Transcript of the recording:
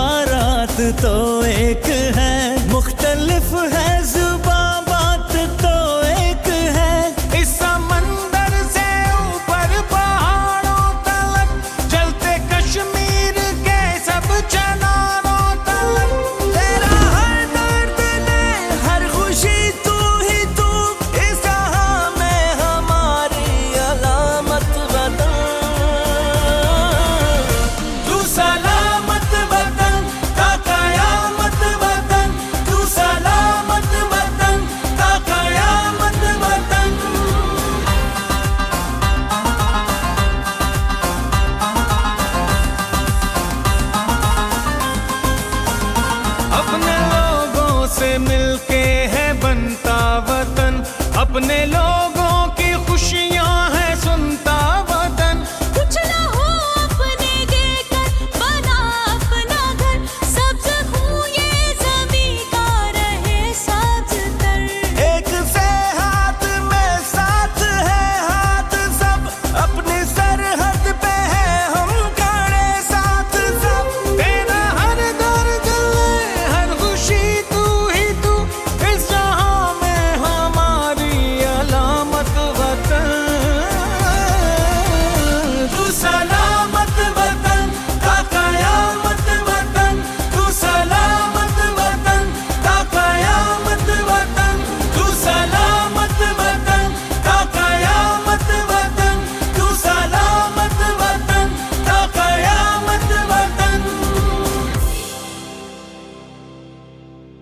बारात तो एक है, मुख्तलिफ है जुबां बात तो एक है। इस समंदर से ऊपर पहाड़ों तलक, चलते कश्मीर के सब चनानों तलक। तेरा हर दर्द ने हर खुशी तू ही तू, इस जहां में हमारी अलामत वतन। तू सलामत वतन का कयामत वतन, तू सलामत वतन का कयामत वतन। अपने लोगों से मिलके है बनता वतन, अपने लोगों